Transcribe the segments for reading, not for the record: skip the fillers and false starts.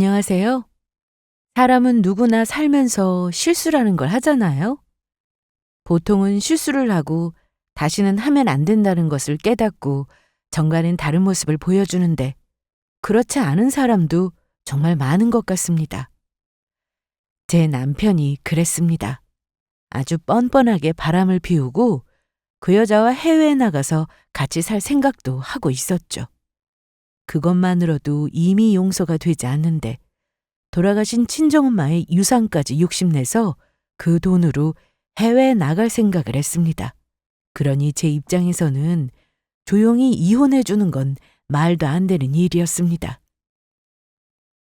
안녕하세요. 사람은 누구나 살면서 실수라는 걸 하잖아요. 보통은 실수를 하고 다시는 하면 안 된다는 것을 깨닫고 정가는 다른 모습을 보여주는데 그렇지 않은 사람도 정말 많은 것 같습니다. 제 남편이 그랬습니다. 아주 뻔뻔하게 바람을 피우고 그 여자와 해외에 나가서 같이 살 생각도 하고 있었죠. 그것만으로도 이미 용서가 되지 않는데 돌아가신 친정엄마의 유산까지 욕심내서 그 돈으로 해외에 나갈 생각을 했습니다. 그러니 제 입장에서는 조용히 이혼해 주는 건 말도 안 되는 일이었습니다.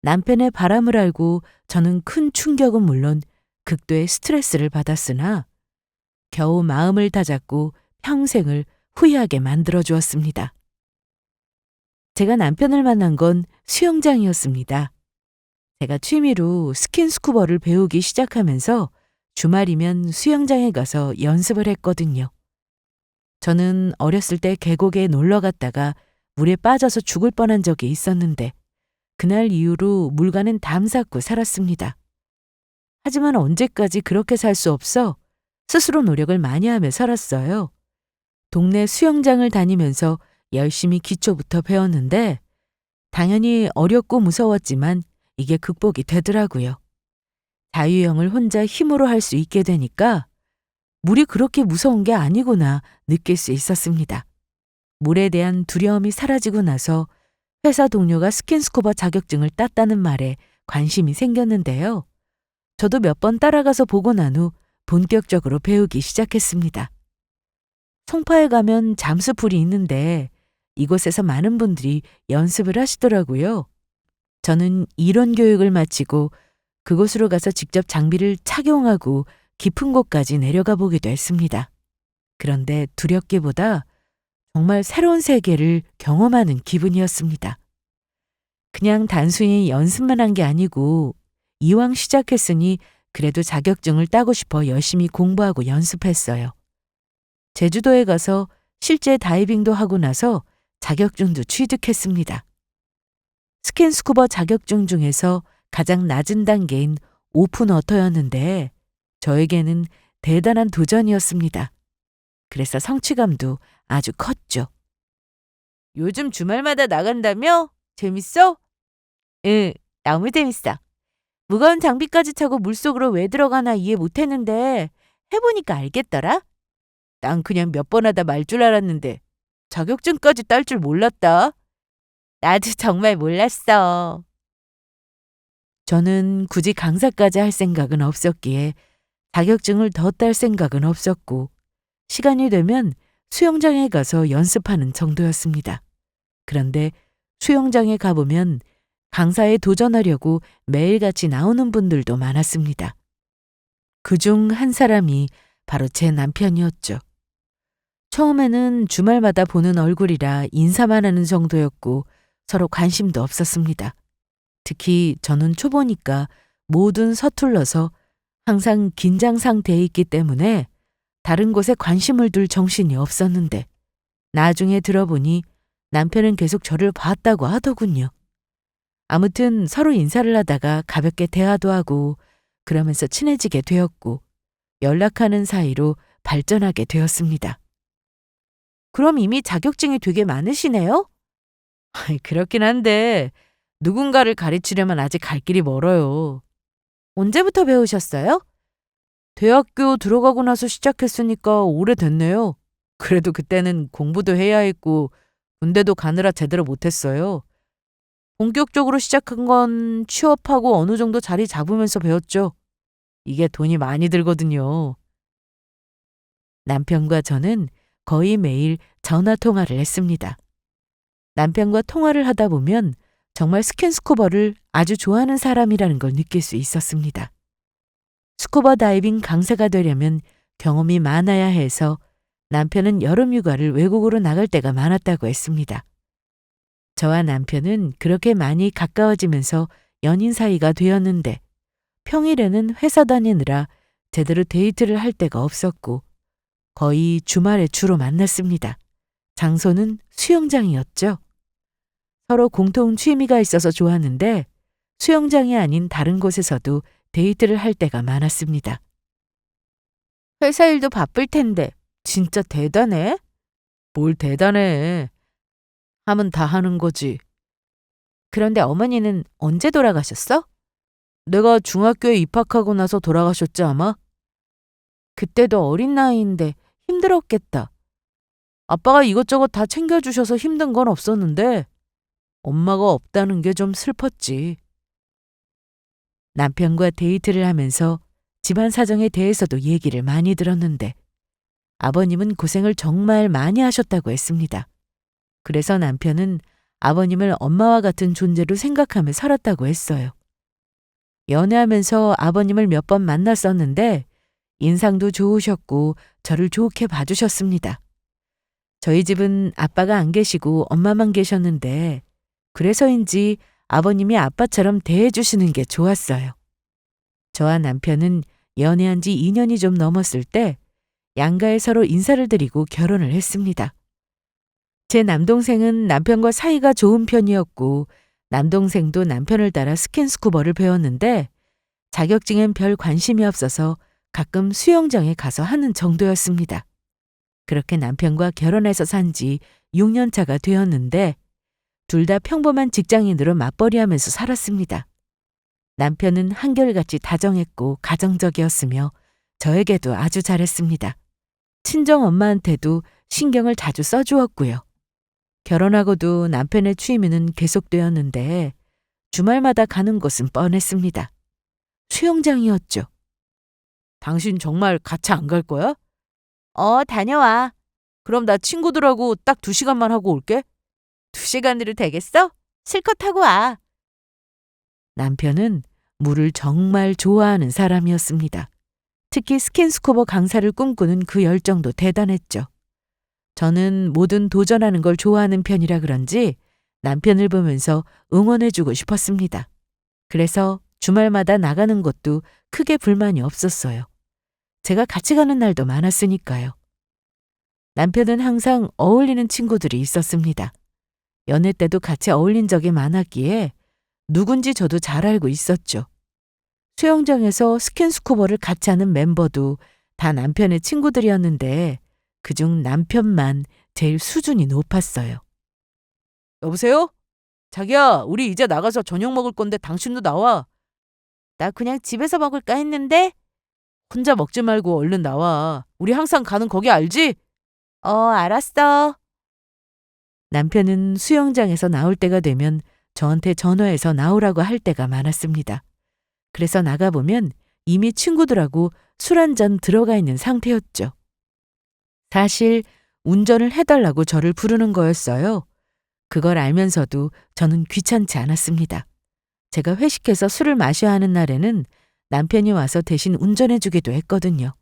남편의 바람을 알고 저는 큰 충격은 물론 극도의 스트레스를 받았으나 겨우 마음을 다잡고 평생을 후회하게 만들어 주었습니다. 제가 남편을 만난 건 수영장이었습니다. 제가 취미로 스킨스쿠버를 배우기 시작하면서 주말이면 수영장에 가서 연습을 했거든요. 저는 어렸을 때 계곡에 놀러 갔다가 물에 빠져서 죽을 뻔한 적이 있었는데 그날 이후로 물과는 담쌓고 살았습니다. 하지만 언제까지 그렇게 살 수 없어 스스로 노력을 많이 하며 살았어요. 동네 수영장을 다니면서 열심히 기초부터 배웠는데 당연히 어렵고 무서웠지만 이게 극복이 되더라고요. 자유형을 혼자 힘으로 할 수 있게 되니까 물이 그렇게 무서운 게 아니구나 느낄 수 있었습니다. 물에 대한 두려움이 사라지고 나서 회사 동료가 스킨스쿠버 자격증을 땄다는 말에 관심이 생겼는데요. 저도 몇 번 따라가서 보고 난 후 본격적으로 배우기 시작했습니다. 송파에 가면 잠수풀이 있는데 이곳에서 많은 분들이 연습을 하시더라고요. 저는 이론 교육을 마치고 그곳으로 가서 직접 장비를 착용하고 깊은 곳까지 내려가 보기도 했습니다. 그런데 두렵기보다 정말 새로운 세계를 경험하는 기분이었습니다. 그냥 단순히 연습만 한 게 아니고 이왕 시작했으니 그래도 자격증을 따고 싶어 열심히 공부하고 연습했어요. 제주도에 가서 실제 다이빙도 하고 나서 자격증도 취득했습니다. 스킨스쿠버 자격증 중에서 가장 낮은 단계인 오픈워터였는데 저에게는 대단한 도전이었습니다. 그래서 성취감도 아주 컸죠. 요즘 주말마다 나간다며? 재밌어? 응, 너무 재밌어. 무거운 장비까지 차고 물속으로 왜 들어가나 이해 못했는데 해보니까 알겠더라. 난 그냥 몇 번 하다 말 줄 알았는데 자격증까지 딸 줄 몰랐다. 나도 정말 몰랐어. 저는 굳이 강사까지 할 생각은 없었기에 자격증을 더 딸 생각은 없었고 시간이 되면 수영장에 가서 연습하는 정도였습니다. 그런데 수영장에 가보면 강사에 도전하려고 매일같이 나오는 분들도 많았습니다. 그중 한 사람이 바로 제 남편이었죠. 처음에는 주말마다 보는 얼굴이라 인사만 하는 정도였고 서로 관심도 없었습니다. 특히 저는 초보니까 뭐든 서툴러서 항상 긴장 상태에 있기 때문에 다른 곳에 관심을 둘 정신이 없었는데 나중에 들어보니 남편은 계속 저를 봤다고 하더군요. 아무튼 서로 인사를 하다가 가볍게 대화도 하고 그러면서 친해지게 되었고 연락하는 사이로 발전하게 되었습니다. 그럼 이미 자격증이 되게 많으시네요? 그렇긴 한데 누군가를 가르치려면 아직 갈 길이 멀어요. 언제부터 배우셨어요? 대학교 들어가고 나서 시작했으니까 오래됐네요. 그래도 그때는 공부도 해야 했고 군대도 가느라 제대로 못했어요. 본격적으로 시작한 건 취업하고 어느 정도 자리 잡으면서 배웠죠. 이게 돈이 많이 들거든요. 남편과 저는 거의 매일 전화 통화를 했습니다. 남편과 통화를 하다 보면 정말 스킨스쿠버를 아주 좋아하는 사람이라는 걸 느낄 수 있었습니다. 스쿠버 다이빙 강사가 되려면 경험이 많아야 해서 남편은 여름 휴가를 외국으로 나갈 때가 많았다고 했습니다. 저와 남편은 그렇게 많이 가까워지면서 연인 사이가 되었는데 평일에는 회사 다니느라 제대로 데이트를 할 데가 없었고 거의 주말에 주로 만났습니다. 장소는 수영장이었죠. 서로 공통 취미가 있어서 좋았는데 수영장이 아닌 다른 곳에서도 데이트를 할 때가 많았습니다. 회사 일도 바쁠 텐데 진짜 대단해? 뭘 대단해. 하면 다 하는 거지. 그런데 어머니는 언제 돌아가셨어? 내가 중학교에 입학하고 나서 돌아가셨지 아마? 그때도 어린 나이인데 힘들었겠다. 아빠가 이것저것 다 챙겨주셔서 힘든 건 없었는데 엄마가 없다는 게 좀 슬펐지. 남편과 데이트를 하면서 집안 사정에 대해서도 얘기를 많이 들었는데 아버님은 고생을 정말 많이 하셨다고 했습니다. 그래서 남편은 아버님을 엄마와 같은 존재로 생각하며 살았다고 했어요. 연애하면서 아버님을 몇 번 만났었는데 인상도 좋으셨고 저를 좋게 봐주셨습니다. 저희 집은 아빠가 안 계시고 엄마만 계셨는데 그래서인지 아버님이 아빠처럼 대해주시는 게 좋았어요. 저와 남편은 연애한 지 2년이 좀 넘었을 때 양가에 서로 인사를 드리고 결혼을 했습니다. 제 남동생은 남편과 사이가 좋은 편이었고 남동생도 남편을 따라 스킨스쿠버를 배웠는데 자격증엔 별 관심이 없어서 가끔 수영장에 가서 하는 정도였습니다. 그렇게 남편과 결혼해서 산 지 6년 차가 되었는데 둘 다 평범한 직장인으로 맞벌이하면서 살았습니다. 남편은 한결같이 다정했고 가정적이었으며 저에게도 아주 잘했습니다. 친정엄마한테도 신경을 자주 써주었고요. 결혼하고도 남편의 취미는 계속되었는데 주말마다 가는 곳은 뻔했습니다. 수영장이었죠. 당신 정말 같이 안 갈 거야? 다녀와. 그럼 나 친구들하고 딱 2시간만 하고 올게. 2시간으로 되겠어? 실컷 하고 와. 남편은 물을 정말 좋아하는 사람이었습니다. 특히 스킨스쿠버 강사를 꿈꾸는 그 열정도 대단했죠. 저는 뭐든 도전하는 걸 좋아하는 편이라 그런지 남편을 보면서 응원해주고 싶었습니다. 그래서 주말마다 나가는 것도 크게 불만이 없었어요. 제가 같이 가는 날도 많았으니까요. 남편은 항상 어울리는 친구들이 있었습니다. 연애 때도 같이 어울린 적이 많았기에 누군지 저도 잘 알고 있었죠. 수영장에서 스킨스쿠버를 같이 하는 멤버도 다 남편의 친구들이었는데 그중 남편만 제일 수준이 높았어요. 여보세요? 자기야, 우리 이제 나가서 저녁 먹을 건데 당신도 나와. 나 그냥 집에서 먹을까 했는데. 혼자 먹지 말고 얼른 나와. 우리 항상 가는 거기 알지? 알았어. 남편은 수영장에서 나올 때가 되면 저한테 전화해서 나오라고 할 때가 많았습니다. 그래서 나가보면 이미 친구들하고 술 한 잔 들어가 있는 상태였죠. 사실 운전을 해달라고 저를 부르는 거였어요. 그걸 알면서도 저는 귀찮지 않았습니다. 제가 회식해서 술을 마셔야 하는 날에는 남편이 와서 대신 운전해주기도 했거든요.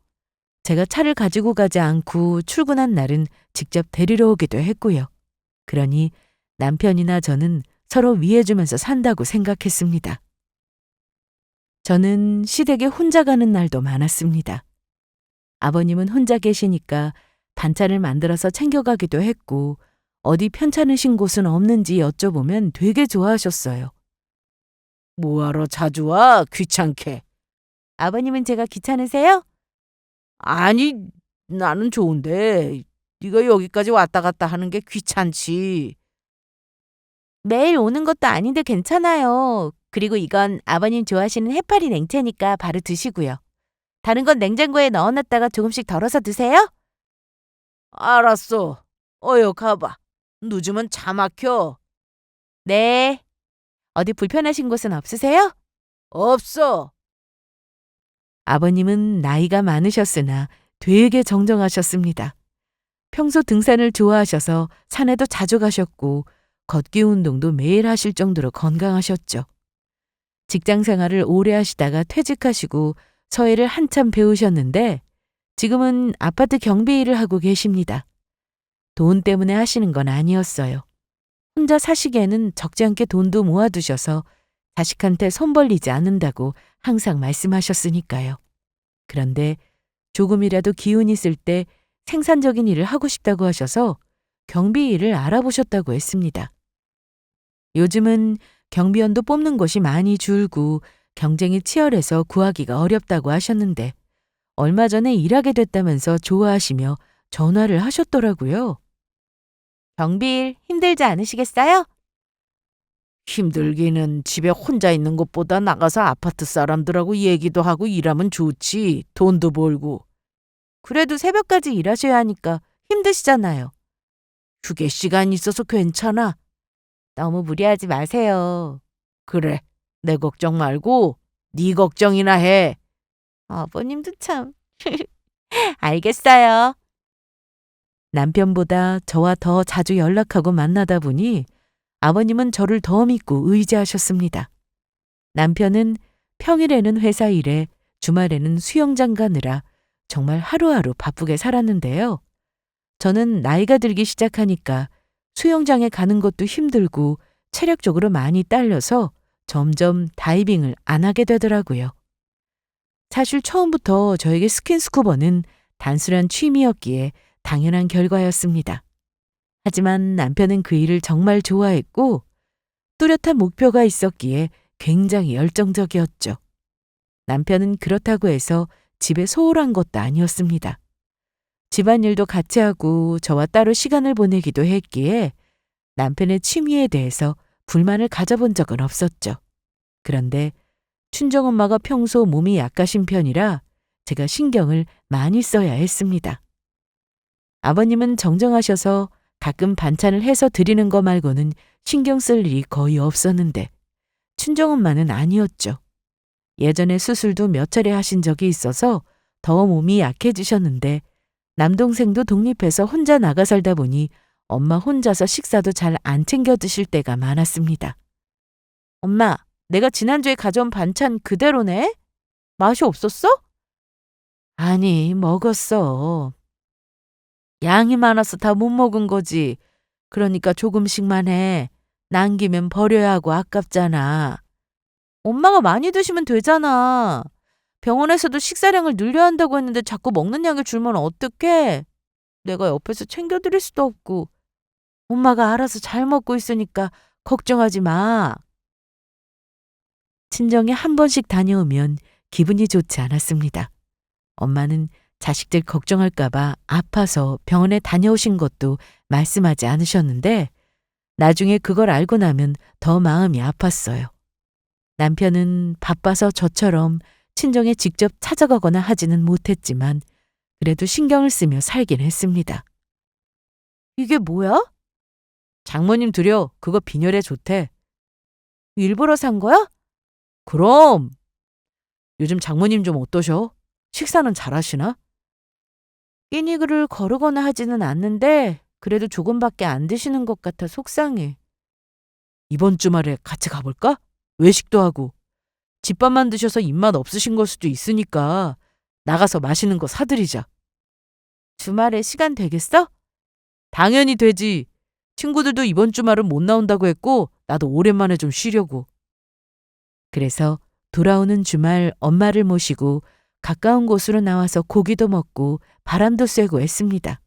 제가 차를 가지고 가지 않고 출근한 날은 직접 데리러 오기도 했고요. 그러니 남편이나 저는 서로 위해주면서 산다고 생각했습니다. 저는 시댁에 혼자 가는 날도 많았습니다. 아버님은 혼자 계시니까 반찬을 만들어서 챙겨가기도 했고 어디 편찮으신 곳은 없는지 여쭤보면 되게 좋아하셨어요. 뭐하러 자주 와? 귀찮게. 아버님은 제가 귀찮으세요? 아니, 나는 좋은데 네가 여기까지 왔다 갔다 하는 게 귀찮지. 매일 오는 것도 아닌데 괜찮아요. 그리고 이건 아버님 좋아하시는 해파리 냉채니까 바로 드시고요. 다른 건 냉장고에 넣어놨다가 조금씩 덜어서 드세요? 알았어. 어여 가봐. 늦으면 차 막혀. 네. 어디 불편하신 곳은 없으세요? 없어. 아버님은 나이가 많으셨으나 되게 정정하셨습니다. 평소 등산을 좋아하셔서 산에도 자주 가셨고 걷기 운동도 매일 하실 정도로 건강하셨죠. 직장 생활을 오래 하시다가 퇴직하시고 서예를 한참 배우셨는데 지금은 아파트 경비 일을 하고 계십니다. 돈 때문에 하시는 건 아니었어요. 혼자 사시기에는 적지 않게 돈도 모아두셔서 자식한테 손 벌리지 않는다고 항상 말씀하셨으니까요. 그런데 조금이라도 기운이 있을 때 생산적인 일을 하고 싶다고 하셔서 경비 일을 알아보셨다고 했습니다. 요즘은 경비원도 뽑는 곳이 많이 줄고 경쟁이 치열해서 구하기가 어렵다고 하셨는데 얼마 전에 일하게 됐다면서 좋아하시며 전화를 하셨더라고요. 경비일 힘들지 않으시겠어요? 힘들기는 집에 혼자 있는 것보다 나가서 아파트 사람들하고 얘기도 하고 일하면 좋지. 돈도 벌고. 그래도 새벽까지 일하셔야 하니까 힘드시잖아요. 휴게 시간 있어서 괜찮아. 너무 무리하지 마세요. 그래, 내 걱정 말고 네 걱정이나 해. 아버님도 참. 알겠어요. 남편보다 저와 더 자주 연락하고 만나다 보니 아버님은 저를 더 믿고 의지하셨습니다. 남편은 평일에는 회사 일에 주말에는 수영장 가느라 정말 하루하루 바쁘게 살았는데요. 저는 나이가 들기 시작하니까 수영장에 가는 것도 힘들고 체력적으로 많이 딸려서 점점 다이빙을 안 하게 되더라고요. 사실 처음부터 저에게 스킨스쿠버는 단순한 취미였기에 당연한 결과였습니다. 하지만 남편은 그 일을 정말 좋아했고 뚜렷한 목표가 있었기에 굉장히 열정적이었죠. 남편은 그렇다고 해서 집에 소홀한 것도 아니었습니다. 집안일도 같이 하고 저와 따로 시간을 보내기도 했기에 남편의 취미에 대해서 불만을 가져본 적은 없었죠. 그런데 친정엄마가 평소 몸이 약하신 편이라 제가 신경을 많이 써야 했습니다. 아버님은 정정하셔서 가끔 반찬을 해서 드리는 거 말고는 신경 쓸 일이 거의 없었는데 친정엄마는 아니었죠. 예전에 수술도 몇 차례 하신 적이 있어서 더 몸이 약해지셨는데 남동생도 독립해서 혼자 나가 살다 보니 엄마 혼자서 식사도 잘 안 챙겨 드실 때가 많았습니다. 엄마, 내가 지난주에 가져온 반찬 그대로네? 맛이 없었어? 아니, 먹었어. 양이 많아서 다 못 먹은 거지. 그러니까 조금씩만 해. 남기면 버려야 하고 아깝잖아. 엄마가 많이 드시면 되잖아. 병원에서도 식사량을 늘려야 한다고 했는데 자꾸 먹는 양을 줄면 어떡해? 내가 옆에서 챙겨드릴 수도 없고. 엄마가 알아서 잘 먹고 있으니까 걱정하지 마. 친정에 한 번씩 다녀오면 기분이 좋지 않았습니다. 엄마는 자식들 걱정할까봐 아파서 병원에 다녀오신 것도 말씀하지 않으셨는데 나중에 그걸 알고 나면 더 마음이 아팠어요. 남편은 바빠서 저처럼 친정에 직접 찾아가거나 하지는 못했지만 그래도 신경을 쓰며 살긴 했습니다. 이게 뭐야? 장모님 드려. 그거 빈혈에 좋대. 일부러 산 거야? 그럼. 요즘 장모님 좀 어떠셔? 식사는 잘하시나? 끼니를 거르거나 하지는 않는데 그래도 조금밖에 안 드시는 것 같아 속상해. 이번 주말에 같이 가볼까? 외식도 하고. 집밥만 드셔서 입맛 없으신 걸 수도 있으니까 나가서 맛있는 거 사드리자. 주말에 시간 되겠어? 당연히 되지. 친구들도 이번 주말은 못 나온다고 했고 나도 오랜만에 좀 쉬려고. 그래서 돌아오는 주말 엄마를 모시고 가까운 곳으로 나와서 고기도 먹고 바람도 쐬고 했습니다.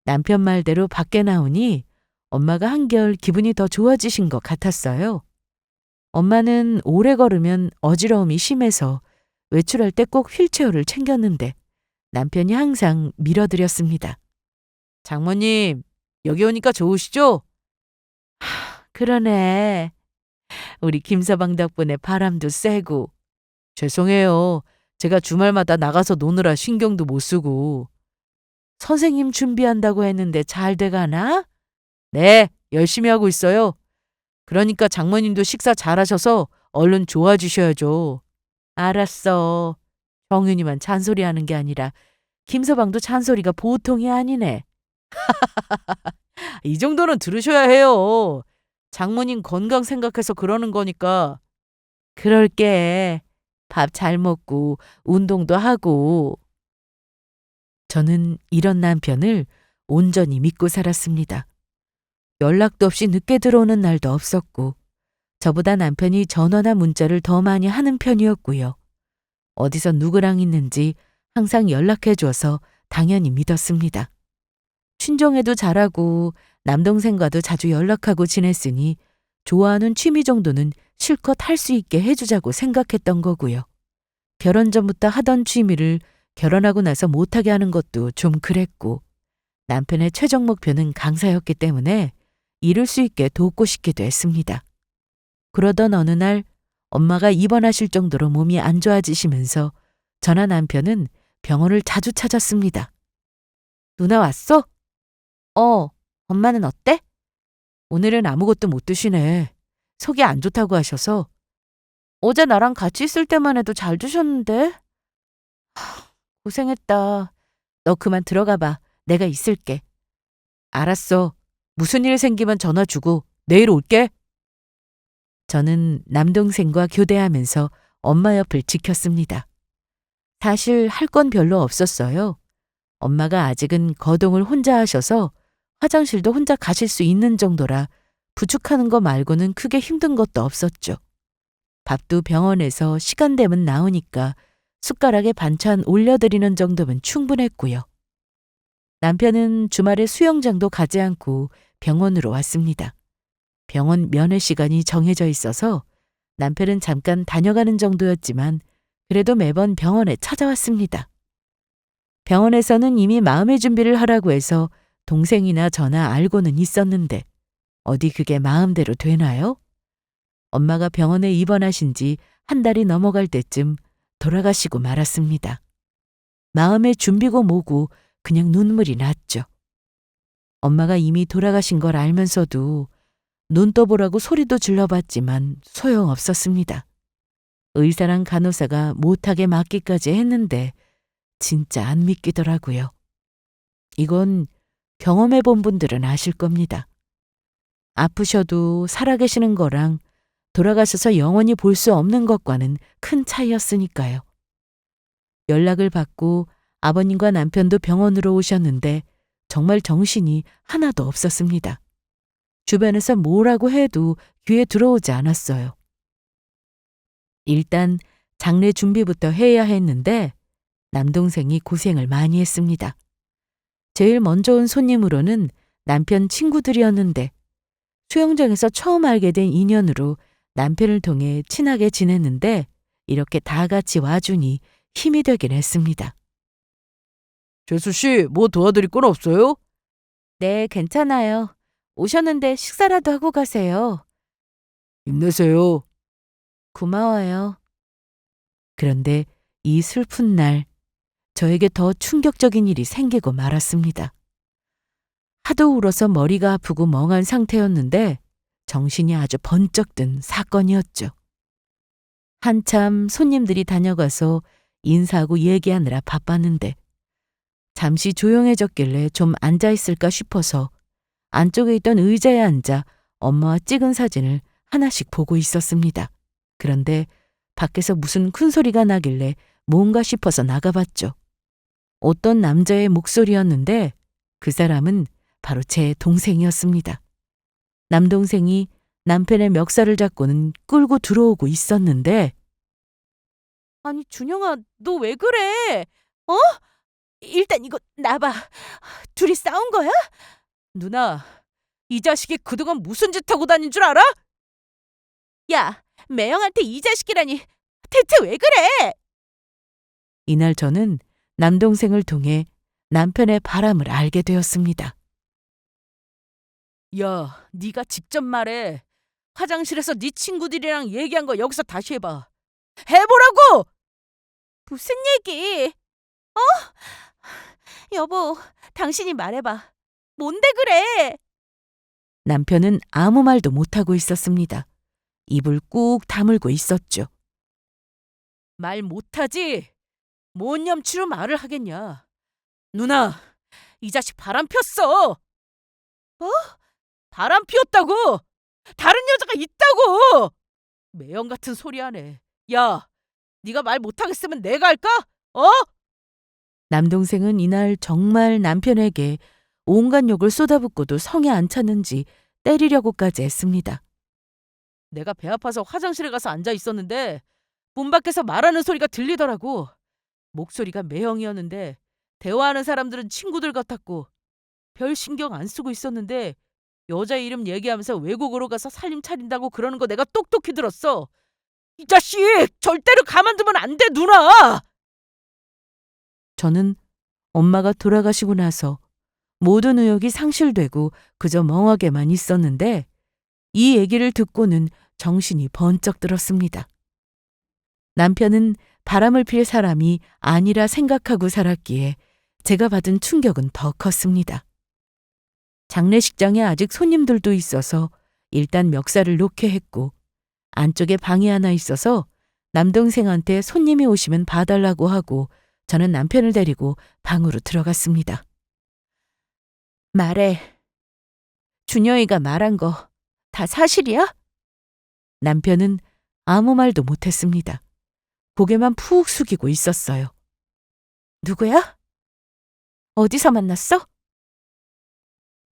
남편 말대로 밖에 나오니 엄마가 한결 기분이 더 좋아지신 것 같았어요. 엄마는 오래 걸으면 어지러움이 심해서 외출할 때 꼭 휠체어를 챙겼는데 남편이 항상 밀어드렸습니다. 장모님, 여기 오니까 좋으시죠? 그러네. 우리 김서방 덕분에 바람도 쐬고. 죄송해요. 제가 주말마다 나가서 노느라 신경도 못 쓰고. 선생님 준비한다고 했는데 잘 돼가나? 네, 열심히 하고 있어요. 그러니까 장모님도 식사 잘하셔서 얼른 좋아지셔야죠. 알았어. 정윤이만 잔소리하는 게 아니라 김서방도 잔소리가 보통이 아니네. 이 정도는 들으셔야 해요. 장모님 건강 생각해서 그러는 거니까. 그럴게. 밥 잘 먹고 운동도 하고. 저는 이런 남편을 온전히 믿고 살았습니다. 연락도 없이 늦게 들어오는 날도 없었고 저보다 남편이 전화나 문자를 더 많이 하는 편이었고요. 어디서 누구랑 있는지 항상 연락해 줘서 당연히 믿었습니다. 친정에도 잘하고 남동생과도 자주 연락하고 지냈으니 좋아하는 취미 정도는 실컷 할 수 있게 해주자고 생각했던 거고요. 결혼 전부터 하던 취미를 결혼하고 나서 못하게 하는 것도 좀 그랬고, 남편의 최종 목표는 강사였기 때문에 이룰 수 있게 돕고 싶기도 했습니다. 그러던 어느 날 엄마가 입원하실 정도로 몸이 안 좋아지시면서 저나 남편은 병원을 자주 찾았습니다. 누나 왔어? 엄마는 어때? 오늘은 아무것도 못 드시네. 속이 안 좋다고 하셔서. 어제 나랑 같이 있을 때만 해도 잘 드셨는데? 고생했다. 너 그만 들어가 봐. 내가 있을게. 알았어. 무슨 일 생기면 전화 주고 내일 올게. 저는 남동생과 교대하면서 엄마 옆을 지켰습니다. 사실 할 건 별로 없었어요. 엄마가 아직은 거동을 혼자 하셔서 화장실도 혼자 가실 수 있는 정도라 부축하는 거 말고는 크게 힘든 것도 없었죠. 밥도 병원에서 시간 되면 나오니까 숟가락에 반찬 올려드리는 정도면 충분했고요. 남편은 주말에 수영장도 가지 않고 병원으로 왔습니다. 병원 면회 시간이 정해져 있어서 남편은 잠깐 다녀가는 정도였지만 그래도 매번 병원에 찾아왔습니다. 병원에서는 이미 마음의 준비를 하라고 해서 동생이나 저나 알고는 있었는데 어디 그게 마음대로 되나요? 엄마가 병원에 입원하신 지 한 달이 넘어갈 때쯤 돌아가시고 말았습니다. 마음의 준비고 뭐고 그냥 눈물이 났죠. 엄마가 이미 돌아가신 걸 알면서도 눈 떠보라고 소리도 질러봤지만 소용없었습니다. 의사랑 간호사가 못하게 막기까지 했는데 진짜 안 믿기더라고요. 이건 경험해 본 분들은 아실 겁니다. 아프셔도 살아계시는 거랑 돌아가셔서 영원히 볼 수 없는 것과는 큰 차이였으니까요. 연락을 받고 아버님과 남편도 병원으로 오셨는데 정말 정신이 하나도 없었습니다. 주변에서 뭐라고 해도 귀에 들어오지 않았어요. 일단 장례 준비부터 해야 했는데 남동생이 고생을 많이 했습니다. 제일 먼저 온 손님으로는 남편 친구들이었는데 수영장에서 처음 알게 된 인연으로 남편을 통해 친하게 지냈는데 이렇게 다 같이 와주니 힘이 되긴 했습니다. 재수 씨, 뭐 도와드릴 건 없어요? 네, 괜찮아요. 오셨는데 식사라도 하고 가세요. 힘내세요. 고마워요. 그런데 이 슬픈 날 저에게 더 충격적인 일이 생기고 말았습니다. 하도 울어서 머리가 아프고 멍한 상태였는데 정신이 아주 번쩍 든 사건이었죠. 한참 손님들이 다녀가서 인사하고 얘기하느라 바빴는데 잠시 조용해졌길래 좀 앉아있을까 싶어서 안쪽에 있던 의자에 앉아 엄마와 찍은 사진을 하나씩 보고 있었습니다. 그런데 밖에서 무슨 큰 소리가 나길래 뭔가 싶어서 나가봤죠. 어떤 남자의 목소리였는데 그 사람은 바로 제 동생이었습니다. 남동생이 남편의 멱살을 잡고는 끌고 들어오고 있었는데 아니 준영아, 너 왜 그래? 어? 일단 이거 놔봐. 둘이 싸운 거야? 누나, 이 자식이 그동안 무슨 짓 하고 다닌 줄 알아? 야, 매형한테 이 자식이라니 대체 왜 그래? 이날 저는 남동생을 통해 남편의 바람을 알게 되었습니다. 야, 네가 직접 말해. 화장실에서 네 친구들이랑 얘기한 거 여기서 다시 해봐. 해보라고! 무슨 얘기? 여보, 당신이 말해봐. 뭔데 그래? 남편은 아무 말도 못하고 있었습니다. 입을 꾹 다물고 있었죠. 말 못하지? 뭔 염치로 말을 하겠냐. 누나, 이 자식 바람 폈어. 뭐? 바람 피웠다고! 다른 여자가 있다고! 매형 같은 소리 하네. 야, 네가 말 못하겠으면 내가 할까? 어? 남동생은 이날 정말 남편에게 온갖 욕을 쏟아붓고도 성에 안 찼는지 때리려고까지 했습니다. 내가 배 아파서 화장실에 가서 앉아 있었는데 문 밖에서 말하는 소리가 들리더라고. 목소리가 매형이었는데 대화하는 사람들은 친구들 같았고 별 신경 안 쓰고 있었는데 여자 이름 얘기하면서 외국으로 가서 살림 차린다고 그러는 거 내가 똑똑히 들었어. 이 자식! 절대로 가만두면 안 돼, 누나! 저는 엄마가 돌아가시고 나서 모든 의욕이 상실되고 그저 멍하게만 있었는데 이 얘기를 듣고는 정신이 번쩍 들었습니다. 남편은 바람을 필 사람이 아니라 생각하고 살았기에 제가 받은 충격은 더 컸습니다. 장례식장에 아직 손님들도 있어서 일단 멱살을 놓게 했고 안쪽에 방이 하나 있어서 남동생한테 손님이 오시면 봐달라고 하고 저는 남편을 데리고 방으로 들어갔습니다. 말해. 준영이가 말한 거 다 사실이야? 남편은 아무 말도 못했습니다. 고개만 푹 숙이고 있었어요. 누구야? 어디서 만났어?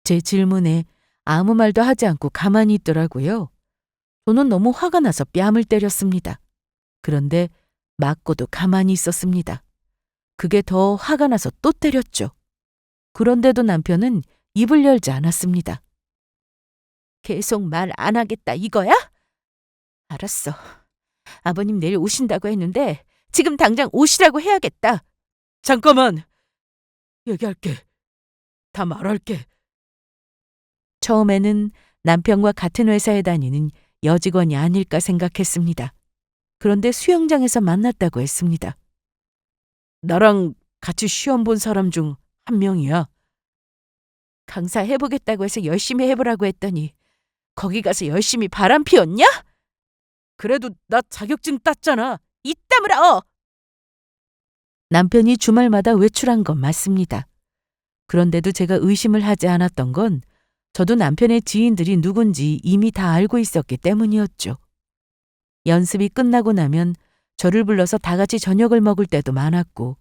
제 질문에 아무 말도 하지 않고 가만히 있더라고요. 저는 너무 화가 나서 뺨을 때렸습니다. 그런데 맞고도 가만히 있었습니다. 그게 더 화가 나서 또 때렸죠. 그런데도 남편은 입을 열지 않았습니다. 계속 말 안 하겠다 이거야? 알았어. 아버님 내일 오신다고 했는데 지금 당장 오시라고 해야겠다. 잠깐만. 얘기할게. 다 말할게. 처음에는 남편과 같은 회사에 다니는 여직원이 아닐까 생각했습니다. 그런데 수영장에서 만났다고 했습니다. 나랑 같이 시험 본 사람 중 한 명이야. 강사 해보겠다고 해서 열심히 해보라고 했더니 거기 가서 열심히 바람 피웠냐? 그래도 나 자격증 땄잖아. 이따 물어! 남편이 주말마다 외출한 건 맞습니다. 그런데도 제가 의심을 하지 않았던 건 저도 남편의 지인들이 누군지 이미 다 알고 있었기 때문이었죠. 연습이 끝나고 나면 저를 불러서 다 같이 저녁을 먹을 때도 많았고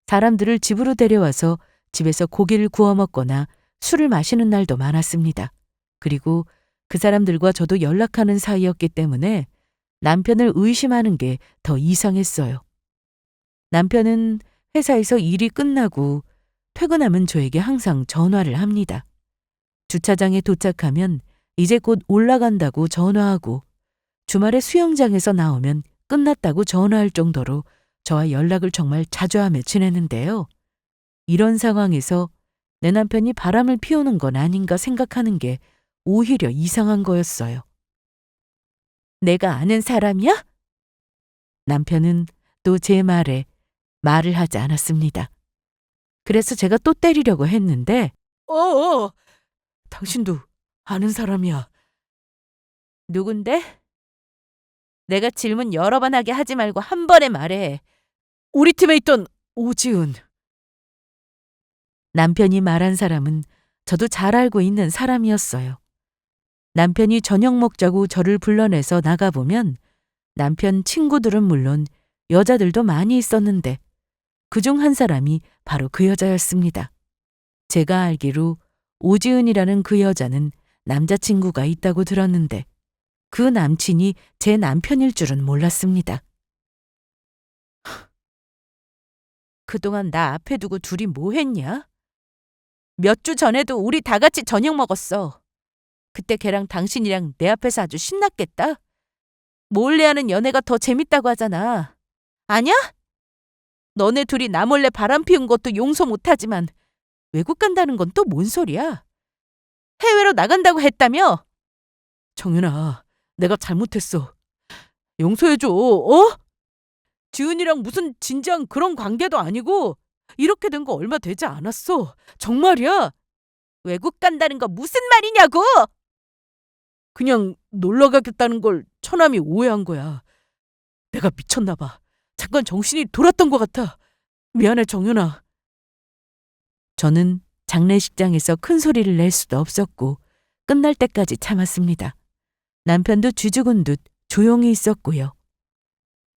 사람들을 집으로 데려와서 집에서 고기를 구워 먹거나 술을 마시는 날도 많았습니다. 그리고 그 사람들과 저도 연락하는 사이였기 때문에 남편을 의심하는 게 더 이상했어요. 남편은 회사에서 일이 끝나고 퇴근하면 저에게 항상 전화를 합니다. 주차장에 도착하면 이제 곧 올라간다고 전화하고 주말에 수영장에서 나오면 끝났다고 전화할 정도로 저와 연락을 정말 자주 하며 지내는데요. 이런 상황에서 내 남편이 바람을 피우는 건 아닌가 생각하는 게 오히려 이상한 거였어요. 내가 아는 사람이야? 남편은 또 제 말에 말을 하지 않았습니다. 그래서 제가 또 때리려고 했는데 어어! 당신도 아는 사람이야. 누군데? 내가 질문 여러 번 하게 하지 말고 한 번에 말해. 우리 팀에 있던 오지은. 남편이 말한 사람은 저도 잘 알고 있는 사람이었어요. 남편이 저녁 먹자고 저를 불러내서 나가보면 남편 친구들은 물론 여자들도 많이 있었는데 그중 한 사람이 바로 그 여자였습니다. 제가 알기로 오지은이라는 그 여자는 남자친구가 있다고 들었는데 그 남친이 제 남편일 줄은 몰랐습니다. 그동안 나 앞에 두고 둘이 뭐 했냐? 몇 주 전에도 우리 다 같이 저녁 먹었어. 그때 걔랑 당신이랑 내 앞에서 아주 신났겠다? 몰래 하는 연애가 더 재밌다고 하잖아. 아냐? 너네 둘이 나 몰래 바람 피운 것도 용서 못하지만 외국 간다는 건 또 뭔 소리야? 해외로 나간다고 했다며? 정윤아, 내가 잘못했어. 용서해줘, 어? 지은이랑 무슨 진지한 그런 관계도 아니고 이렇게 된 거 얼마 되지 않았어. 정말이야. 외국 간다는 거 무슨 말이냐고! 그냥 놀러 가겠다는 걸 처남이 오해한 거야. 내가 미쳤나 봐. 잠깐 정신이 돌았던 것 같아. 미안해, 정윤아. 저는 장례식장에서 큰 소리를 낼 수도 없었고 끝날 때까지 참았습니다. 남편도 쥐죽은 듯 조용히 있었고요.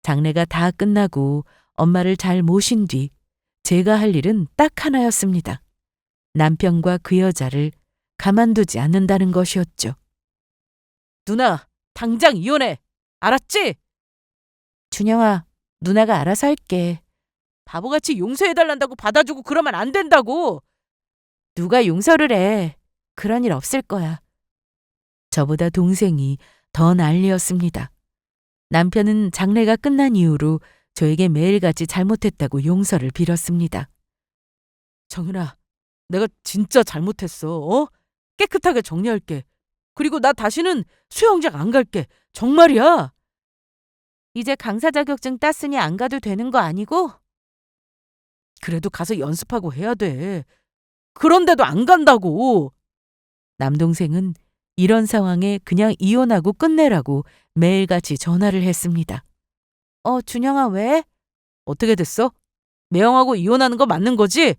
장례가 다 끝나고 엄마를 잘 모신 뒤 제가 할 일은 딱 하나였습니다. 남편과 그 여자를 가만두지 않는다는 것이었죠. 누나, 당장 이혼해. 알았지? 준영아, 누나가 알아서 할게. 바보같이 용서해달란다고 받아주고 그러면 안 된다고. 누가 용서를 해. 그런 일 없을 거야. 저보다 동생이 더 난리였습니다. 남편은 장례가 끝난 이후로 저에게 매일같이 잘못했다고 용서를 빌었습니다. 정윤아, 내가 진짜 잘못했어. 깨끗하게 정리할게. 그리고 나 다시는 수영장 안 갈게. 정말이야. 이제 강사 자격증 땄으니 안 가도 되는 거 아니고? 그래도 가서 연습하고 해야 돼. 그런데도 안 간다고. 남동생은 이런 상황에 그냥 이혼하고 끝내라고 매일같이 전화를 했습니다. 준영아, 왜? 어떻게 됐어? 매형하고 이혼하는 거 맞는 거지?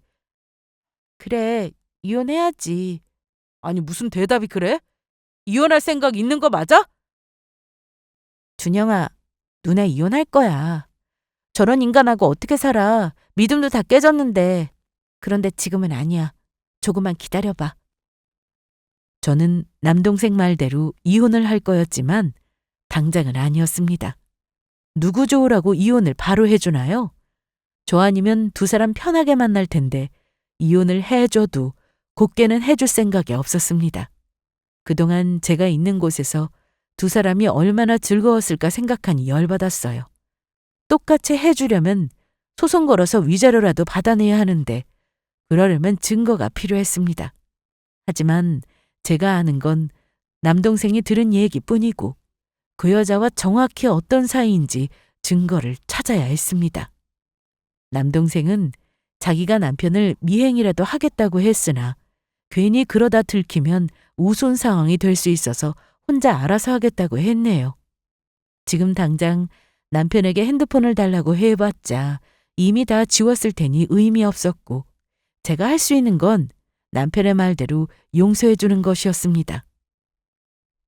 그래, 이혼해야지. 아니, 무슨 대답이 그래? 이혼할 생각 있는 거 맞아? 준영아, 누나 이혼할 거야. 저런 인간하고 어떻게 살아. 믿음도 다 깨졌는데. 그런데 지금은 아니야. 조금만 기다려봐. 저는 남동생 말대로 이혼을 할 거였지만 당장은 아니었습니다. 누구 좋으라고 이혼을 바로 해주나요? 저 아니면 두 사람 편하게 만날 텐데 이혼을 해줘도 곱게는 해줄 생각이 없었습니다. 그동안 제가 있는 곳에서 두 사람이 얼마나 즐거웠을까 생각하니 열받았어요. 똑같이 해주려면 소송 걸어서 위자료라도 받아내야 하는데 그러려면 증거가 필요했습니다. 하지만 제가 아는 건 남동생이 들은 얘기뿐이고 그 여자와 정확히 어떤 사이인지 증거를 찾아야 했습니다. 남동생은 자기가 남편을 미행이라도 하겠다고 했으나 괜히 그러다 들키면 우손 상황이 될 수 있어서 혼자 알아서 하겠다고 했네요. 지금 당장 남편에게 핸드폰을 달라고 해봤자 이미 다 지웠을 테니 의미 없었고 제가 할 수 있는 건 남편의 말대로 용서해 주는 것이었습니다.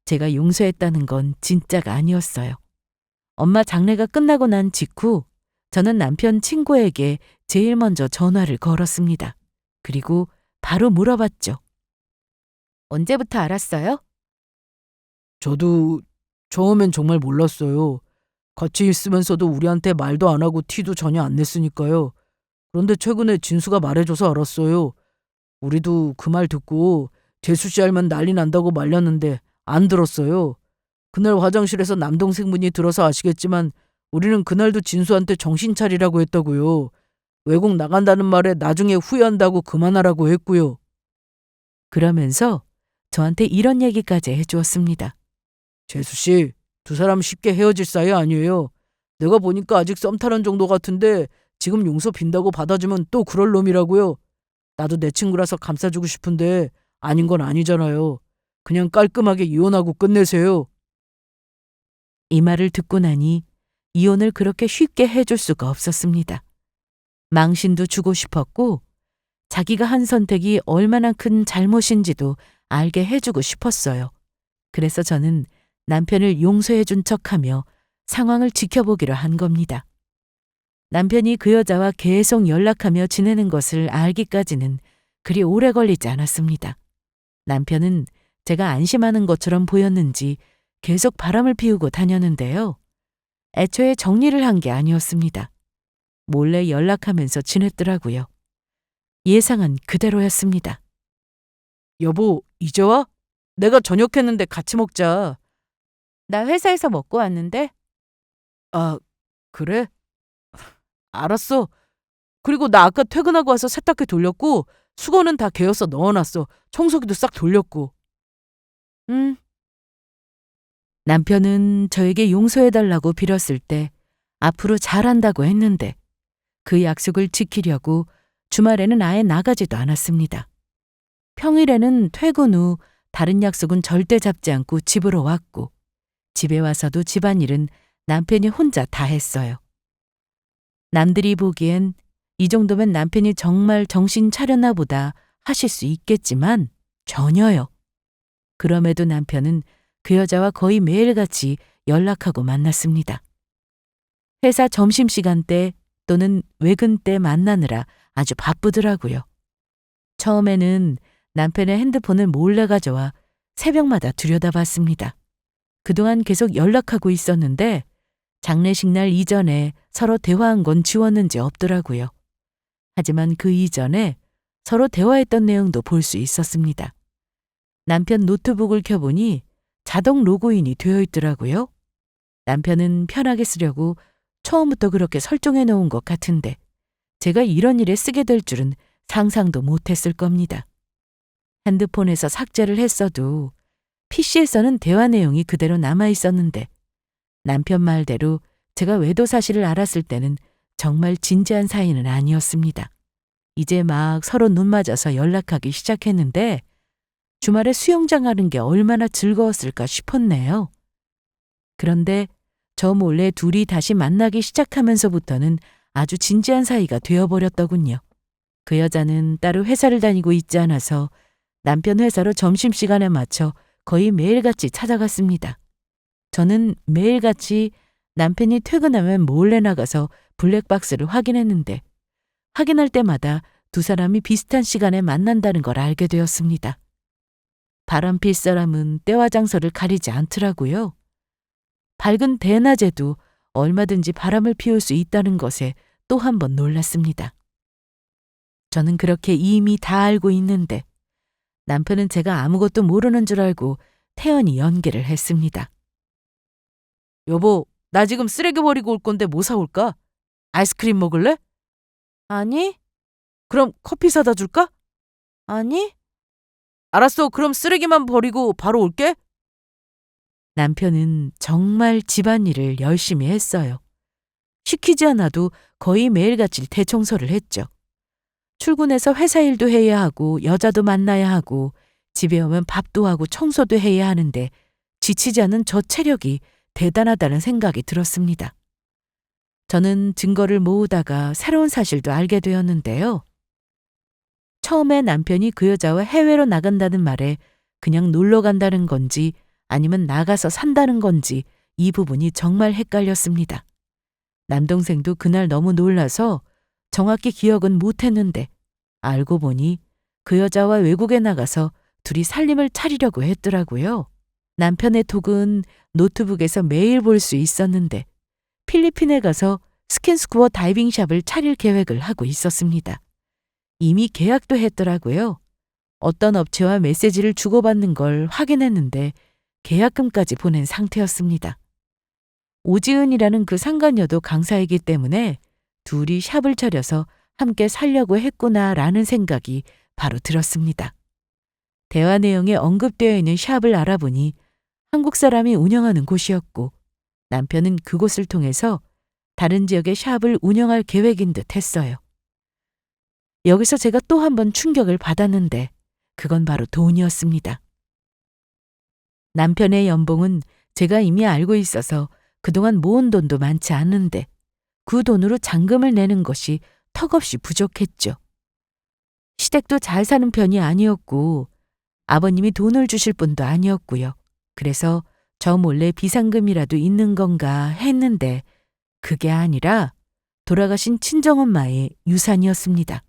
제가 용서했다는 건 진짜가 아니었어요. 엄마 장례가 끝나고 난 직후 저는 남편 친구에게 제일 먼저 전화를 걸었습니다. 그리고 바로 물어봤죠. 언제부터 알았어요? 저도 처음엔 정말 몰랐어요. 같이 있으면서도 우리한테 말도 안 하고 티도 전혀 안 냈으니까요. 그런데 최근에 진수가 말해줘서 알았어요. 우리도 그 말 듣고 재수 씨 알면 난리 난다고 말렸는데 안 들었어요. 그날 화장실에서 남동생분이 들어서 아시겠지만 우리는 그날도 진수한테 정신 차리라고 했다고요. 외국 나간다는 말에 나중에 후회한다고 그만하라고 했고요. 그러면서 저한테 이런 얘기까지 해주었습니다. 재수 씨, 두 사람 쉽게 헤어질 사이 아니에요. 내가 보니까 아직 썸 타는 정도 같은데 지금 용서 빈다고 받아주면 또 그럴 놈이라고요. 나도 내 친구라서 감싸주고 싶은데 아닌 건 아니잖아요. 그냥 깔끔하게 이혼하고 끝내세요. 이 말을 듣고 나니 이혼을 그렇게 쉽게 해줄 수가 없었습니다. 망신도 주고 싶었고 자기가 한 선택이 얼마나 큰 잘못인지도 알게 해주고 싶었어요. 그래서 저는 남편을 용서해 준 척하며 상황을 지켜보기로 한 겁니다. 남편이 그 여자와 계속 연락하며 지내는 것을 알기까지는 그리 오래 걸리지 않았습니다. 남편은 제가 안심하는 것처럼 보였는지 계속 바람을 피우고 다녔는데요. 애초에 정리를 한 게 아니었습니다. 몰래 연락하면서 지냈더라고요. 예상은 그대로였습니다. 여보, 이제 와? 내가 저녁했는데 같이 먹자. 나 회사에서 먹고 왔는데? 아, 그래? 알았어. 그리고 나 아까 퇴근하고 와서 세탁기 돌렸고 수건은 다 개어서 넣어놨어. 청소기도 싹 돌렸고. 남편은 저에게 용서해달라고 빌었을 때 앞으로 잘한다고 했는데 그 약속을 지키려고 주말에는 아예 나가지도 않았습니다. 평일에는 퇴근 후 다른 약속은 절대 잡지 않고 집으로 왔고 집에 와서도 집안일은 남편이 혼자 다 했어요. 남들이 보기엔 이 정도면 남편이 정말 정신 차렸나 보다 하실 수 있겠지만 전혀요. 그럼에도 남편은 그 여자와 거의 매일같이 연락하고 만났습니다. 회사 점심시간 때 또는 외근 때 만나느라 아주 바쁘더라고요. 처음에는 남편의 핸드폰을 몰래 가져와 새벽마다 들여다봤습니다. 그동안 계속 연락하고 있었는데 장례식 날 이전에 서로 대화한 건 지웠는지 없더라고요. 하지만 그 이전에 서로 대화했던 내용도 볼 수 있었습니다. 남편 노트북을 켜보니 자동 로그인이 되어 있더라고요. 남편은 편하게 쓰려고 처음부터 그렇게 설정해 놓은 것 같은데 제가 이런 일에 쓰게 될 줄은 상상도 못했을 겁니다. 핸드폰에서 삭제를 했어도 PC에서는 대화 내용이 그대로 남아 있었는데 남편 말대로 제가 외도 사실을 알았을 때는 정말 진지한 사이는 아니었습니다. 이제 막 서로 눈 맞아서 연락하기 시작했는데 주말에 수영장 가는 게 얼마나 즐거웠을까 싶었네요. 그런데 저 몰래 둘이 다시 만나기 시작하면서부터는 아주 진지한 사이가 되어버렸더군요. 그 여자는 따로 회사를 다니고 있지 않아서 남편 회사로 점심시간에 맞춰 거의 매일같이 찾아갔습니다. 저는 매일같이 남편이 퇴근하면 몰래 나가서 블랙박스를 확인했는데 확인할 때마다 두 사람이 비슷한 시간에 만난다는 걸 알게 되었습니다. 바람필 사람은 때와 장소를 가리지 않더라고요. 밝은 대낮에도 얼마든지 바람을 피울 수 있다는 것에 또 한 번 놀랐습니다. 저는 그렇게 이미 다 알고 있는데 남편은 제가 아무것도 모르는 줄 알고 태연히 연기를 했습니다. 여보, 나 지금 쓰레기 버리고 올 건데 뭐 사올까? 아이스크림 먹을래? 아니, 그럼 커피 사다 줄까? 아니. 알았어. 그럼 쓰레기만 버리고 바로 올게. 남편은 정말 집안일을 열심히 했어요. 시키지 않아도 거의 매일같이 대청소를 했죠. 출근해서 회사 일도 해야 하고 여자도 만나야 하고 집에 오면 밥도 하고 청소도 해야 하는데 지치지 않은 저 체력이 대단하다는 생각이 들었습니다. 저는 증거를 모으다가 새로운 사실도 알게 되었는데요. 처음에 남편이 그 여자와 해외로 나간다는 말에 그냥 놀러 간다는 건지 아니면 나가서 산다는 건지 이 부분이 정말 헷갈렸습니다. 남동생도 그날 너무 놀라서 정확히 기억은 못했는데 알고 보니 그 여자와 외국에 나가서 둘이 살림을 차리려고 했더라고요. 남편의 톡은 노트북에서 매일 볼 수 있었는데 필리핀에 가서 스킨스쿠버 다이빙샵을 차릴 계획을 하고 있었습니다. 이미 계약도 했더라고요. 어떤 업체와 메시지를 주고받는 걸 확인했는데 계약금까지 보낸 상태였습니다. 오지은이라는 그 상간녀도 강사이기 때문에 둘이 샵을 차려서 함께 살려고 했구나라는 생각이 바로 들었습니다. 대화 내용에 언급되어 있는 샵을 알아보니 한국 사람이 운영하는 곳이었고 남편은 그곳을 통해서 다른 지역의 샵을 운영할 계획인 듯 했어요. 여기서 제가 또 한 번 충격을 받았는데 그건 바로 돈이었습니다. 남편의 연봉은 제가 이미 알고 있어서 그동안 모은 돈도 많지 않은데 그 돈으로 잔금을 내는 것이 턱없이 부족했죠. 시댁도 잘 사는 편이 아니었고 아버님이 돈을 주실 분도 아니었고요. 그래서 저 몰래 비상금이라도 있는 건가 했는데 그게 아니라 돌아가신 친정엄마의 유산이었습니다.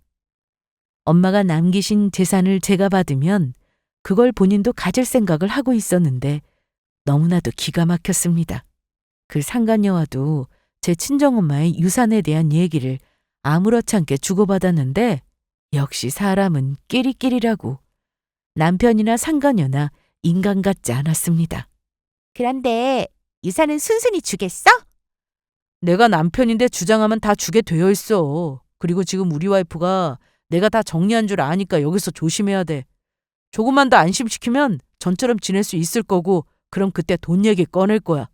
엄마가 남기신 재산을 제가 받으면 그걸 본인도 가질 생각을 하고 있었는데 너무나도 기가 막혔습니다. 그 상간녀와도 제 친정엄마의 유산에 대한 얘기를 아무렇지 않게 주고받았는데 역시 사람은 끼리끼리라고 남편이나 상간녀나 인간 같지 않았습니다. 그런데 유산은 순순히 주겠어? 내가 남편인데 주장하면 다 주게 되어 있어. 그리고 지금 우리 와이프가 내가 다 정리한 줄 아니까 여기서 조심해야 돼. 조금만 더 안심시키면 전처럼 지낼 수 있을 거고 그럼 그때 돈 얘기 꺼낼 거야.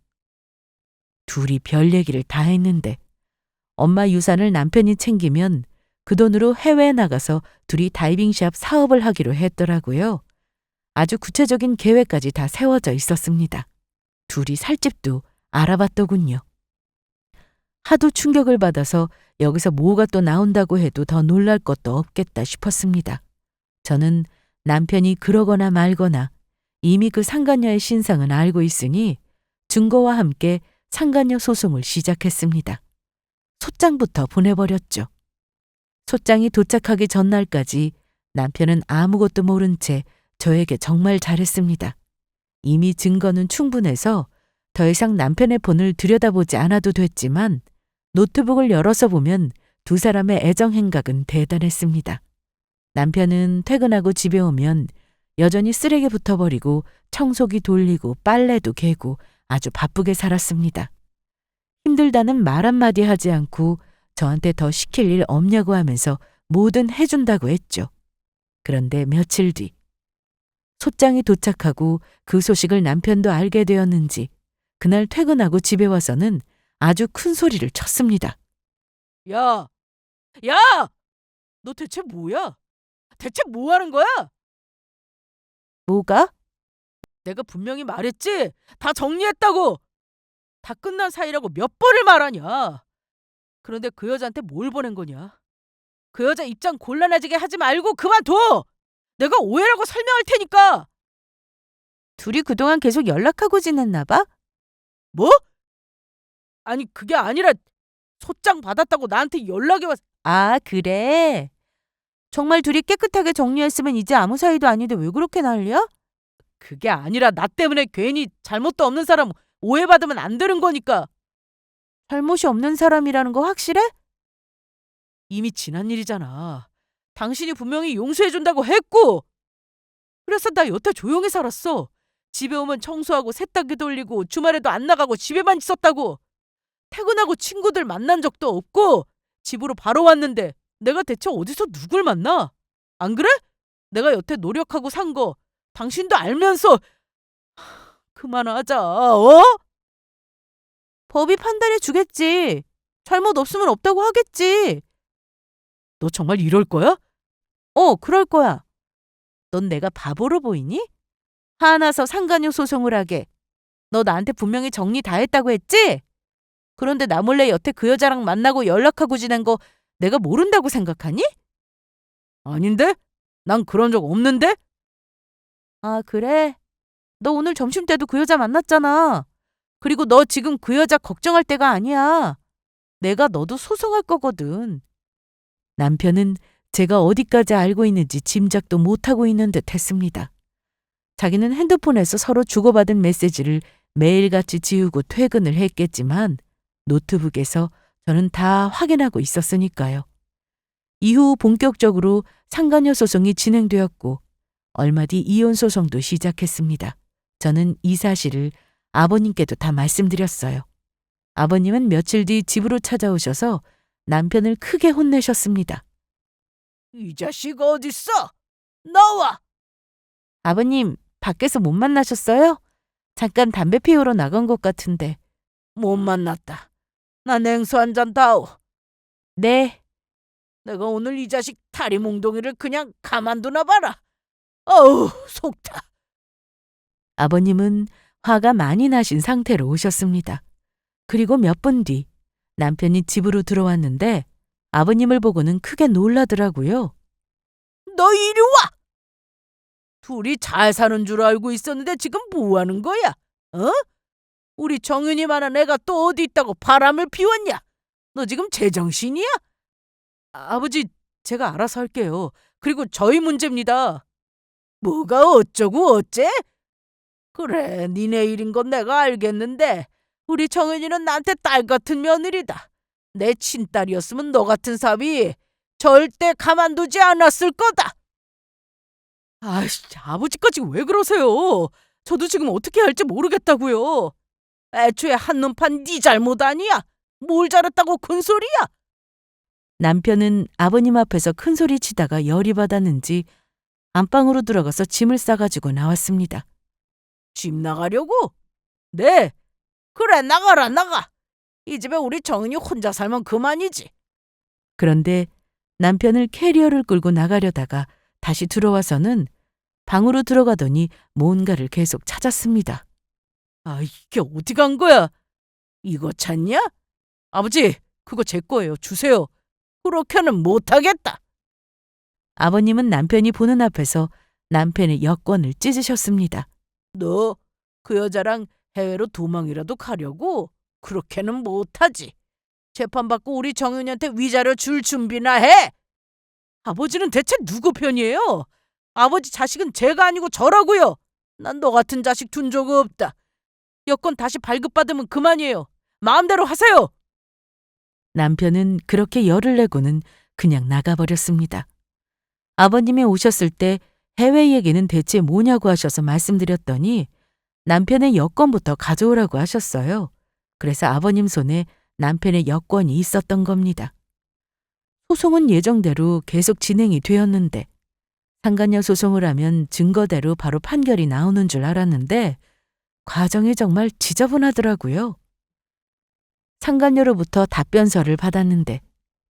둘이 별 얘기를 다 했는데 엄마 유산을 남편이 챙기면 그 돈으로 해외에 나가서 둘이 다이빙샵 사업을 하기로 했더라고요. 아주 구체적인 계획까지 다 세워져 있었습니다. 둘이 살 집도 알아봤더군요. 하도 충격을 받아서 여기서 뭐가 또 나온다고 해도 더 놀랄 것도 없겠다 싶었습니다. 저는 남편이 그러거나 말거나 이미 그 상간녀의 신상은 알고 있으니 증거와 함께 상간녀 소송을 시작했습니다. 소장부터 보내버렸죠. 소장이 도착하기 전날까지 남편은 아무것도 모른 채 저에게 정말 잘했습니다. 이미 증거는 충분해서 더 이상 남편의 폰을 들여다보지 않아도 됐지만 노트북을 열어서 보면 두 사람의 애정 행각은 대단했습니다. 남편은 퇴근하고 집에 오면 여전히 쓰레기 붙어버리고 청소기 돌리고 빨래도 개고 아주 바쁘게 살았습니다. 힘들다는 말 한마디 하지 않고 저한테 더 시킬 일 없냐고 하면서 뭐든 해준다고 했죠. 그런데 며칠 뒤 소장이 도착하고 그 소식을 남편도 알게 되었는지 그날 퇴근하고 집에 와서는 아주 큰 소리를 쳤습니다. 야! 야! 너 대체 뭐야? 대체 뭐 하는 거야? 뭐가? 내가 분명히 말했지? 다 정리했다고! 다 끝난 사이라고 몇 번을 말하냐? 그런데 그 여자한테 뭘 보낸 거냐? 그 여자 입장 곤란해지게 하지 말고 그만둬! 내가 오해라고 설명할 테니까! 둘이 그동안 계속 연락하고 지냈나 봐? 뭐? 아니 그게 아니라 소장 받았다고 나한테 연락이 왔... 아, 그래? 정말 둘이 깨끗하게 정리했으면 이제 아무 사이도 아닌데 왜 그렇게 난리야? 그게 아니라 나 때문에 괜히 잘못도 없는 사람 오해받으면 안 되는 거니까. 잘못이 없는 사람이라는 거 확실해? 이미 지난 일이잖아. 당신이 분명히 용서해준다고 했고. 그래서 나 여태 조용히 살았어. 집에 오면 청소하고 세탁기 돌리고 주말에도 안 나가고 집에만 있었다고. 퇴근하고 친구들 만난 적도 없고 집으로 바로 왔는데 내가 대체 어디서 누굴 만나? 안 그래? 내가 여태 노력하고 산 거 당신도 알면서 그만하자. 어? 법이 판단해 주겠지. 잘못 없으면 없다고 하겠지. 너 정말 이럴 거야? 그럴 거야. 넌 내가 바보로 보이니? 화나서 상간녀 소송을 하게. 너 나한테 분명히 정리 다 했다고 했지? 그런데 나 몰래 여태 그 여자랑 만나고 연락하고 지낸 거 내가 모른다고 생각하니? 아닌데? 난 그런 적 없는데? 아, 그래? 너 오늘 점심 때도 그 여자 만났잖아. 그리고 너 지금 그 여자 걱정할 때가 아니야. 내가 너도 소송할 거거든. 남편은 제가 어디까지 알고 있는지 짐작도 못하고 있는 듯 했습니다. 자기는 핸드폰에서 서로 주고받은 메시지를 매일같이 지우고 퇴근을 했겠지만 노트북에서 저는 다 확인하고 있었으니까요. 이후 본격적으로 상간녀 소송이 진행되었고 얼마 뒤 이혼 소송도 시작했습니다. 저는 이 사실을 아버님께도 다 말씀드렸어요. 아버님은 며칠 뒤 집으로 찾아오셔서 남편을 크게 혼내셨습니다. 이 자식 어딨어? 나와! 아버님, 밖에서 못 만나셨어요? 잠깐 담배 피우러 나간 것 같은데. 못 만났다. 나 냉수 한 잔 다오. 네, 내가 오늘 이 자식 다리 몽둥이를 그냥 가만두나 봐라. 어우, 속타. 아버님은 화가 많이 나신 상태로 오셨습니다. 그리고 몇 분 뒤 남편이 집으로 들어왔는데 아버님을 보고는 크게 놀라더라고요. 너 이리 와! 둘이 잘 사는 줄 알고 있었는데 지금 뭐 하는 거야? 어? 우리 정윤이만한 애가 또 어디 있다고 바람을 피웠냐? 너 지금 제정신이야? 아버지, 제가 알아서 할게요. 그리고 저희 문제입니다. 뭐가 어쩌고 어째? 그래, 니네 일인 건 내가 알겠는데 우리 정윤이는 나한테 딸 같은 며느리다. 내 친딸이었으면 너 같은 사위 절대 가만두지 않았을 거다. 아이씨, 아버지까지 왜 그러세요? 저도 지금 어떻게 할지 모르겠다고요. 애초에 한눈판 네 잘못 아니야. 뭘 잘했다고 큰 소리야? 남편은 아버님 앞에서 큰 소리 치다가 열이 받았는지 안방으로 들어가서 짐을 싸가지고 나왔습니다. 집 나가려고? 네. 그래, 나가라 나가. 이 집에 우리 정은이 혼자 살면 그만이지. 그런데 남편을 캐리어를 끌고 나가려다가 다시 들어와서는 방으로 들어가더니 뭔가를 계속 찾았습니다. 아, 이게 어디 간 거야? 이거 찾냐? 아버지, 그거 제 거예요. 주세요. 그렇게는 못하겠다. 아버님은 남편이 보는 앞에서 남편의 여권을 찢으셨습니다. 너 그 여자랑 해외로 도망이라도 가려고? 그렇게는 못하지. 재판받고 우리 정윤이한테 위자료 줄 준비나 해. 아버지는 대체 누구 편이에요? 아버지 자식은 제가 아니고 저라고요. 난 너 같은 자식 둔 적 없다. 여권 다시 발급받으면 그만이에요. 마음대로 하세요. 남편은 그렇게 열을 내고는 그냥 나가버렸습니다. 아버님이 오셨을 때 해외 얘기는 대체 뭐냐고 하셔서 말씀드렸더니 남편의 여권부터 가져오라고 하셨어요. 그래서 아버님 손에 남편의 여권이 있었던 겁니다. 소송은 예정대로 계속 진행이 되었는데 상간녀 소송을 하면 증거대로 바로 판결이 나오는 줄 알았는데 과정이 정말 지저분하더라고요. 상간녀로부터 답변서를 받았는데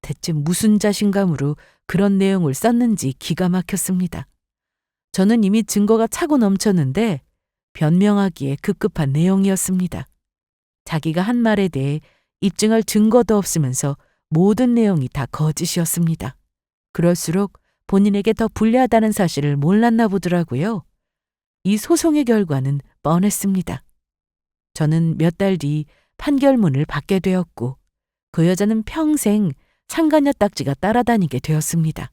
대체 무슨 자신감으로 그런 내용을 썼는지 기가 막혔습니다. 저는 이미 증거가 차고 넘쳤는데 변명하기에 급급한 내용이었습니다. 자기가 한 말에 대해 입증할 증거도 없으면서 모든 내용이 다 거짓이었습니다. 그럴수록 본인에게 더 불리하다는 사실을 몰랐나 보더라고요. 이 소송의 결과는 뻔했습니다. 저는 몇 달 뒤 판결문을 받게 되었고 그 여자는 평생 상간녀 딱지가 따라다니게 되었습니다.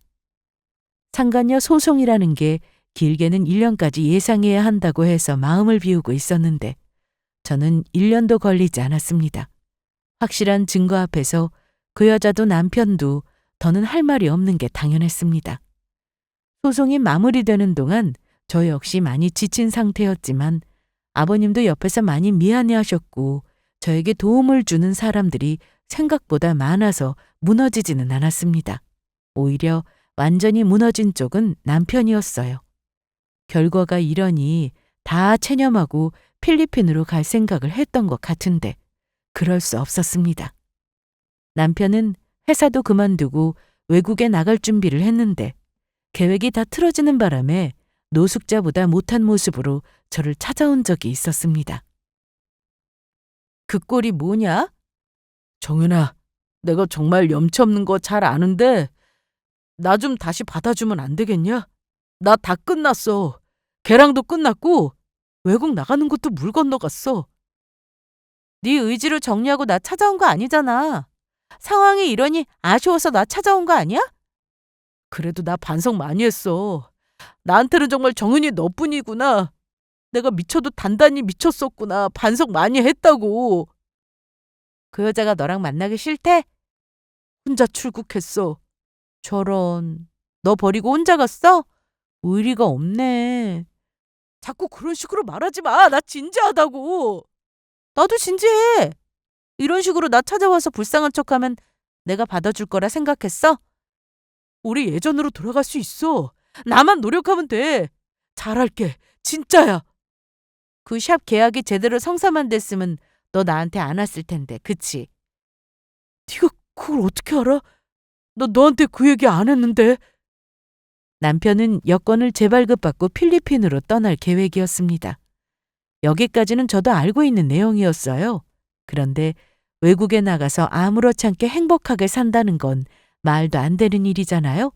상간녀 소송이라는 게 길게는 1년까지 예상해야 한다고 해서 마음을 비우고 있었는데 저는 1년도 걸리지 않았습니다. 확실한 증거 앞에서 그 여자도 남편도 더는 할 말이 없는 게 당연했습니다. 소송이 마무리되는 동안 저 역시 많이 지친 상태였지만 아버님도 옆에서 많이 미안해하셨고 저에게 도움을 주는 사람들이 생각보다 많아서 무너지지는 않았습니다. 오히려 완전히 무너진 쪽은 남편이었어요. 결과가 이러니 다 체념하고 필리핀으로 갈 생각을 했던 것 같은데 그럴 수 없었습니다. 남편은 회사도 그만두고 외국에 나갈 준비를 했는데 계획이 다 틀어지는 바람에 노숙자보다 못한 모습으로 저를 찾아온 적이 있었습니다. 그 꼴이 뭐냐? 정윤아, 내가 정말 염치 없는 거 잘 아는데 나 좀 다시 받아주면 안 되겠냐? 나 다 끝났어. 걔랑도 끝났고 외국 나가는 것도 물 건너갔어. 네 의지로 정리하고 나 찾아온 거 아니잖아. 상황이 이러니 아쉬워서 나 찾아온 거 아니야? 그래도 나 반성 많이 했어. 나한테는 정말 정윤이 너뿐이구나. 내가 미쳐도 단단히 미쳤었구나. 반성 많이 했다고. 그 여자가 너랑 만나기 싫대? 혼자 출국했어. 저런. 너 버리고 혼자 갔어? 의리가 없네. 자꾸 그런 식으로 말하지 마. 나 진지하다고. 나도 진지해. 이런 식으로 나 찾아와서 불쌍한 척하면 내가 받아줄 거라 생각했어? 우리 예전으로 돌아갈 수 있어. 나만 노력하면 돼. 잘할게. 진짜야. 그 샵 계약이 제대로 성사만 됐으면 너 나한테 안 왔을 텐데, 그치? 네가 그걸 어떻게 알아? 나 너한테 그 얘기 안 했는데. 남편은 여권을 재발급받고 필리핀으로 떠날 계획이었습니다. 여기까지는 저도 알고 있는 내용이었어요. 그런데 외국에 나가서 아무렇지 않게 행복하게 산다는 건 말도 안 되는 일이잖아요.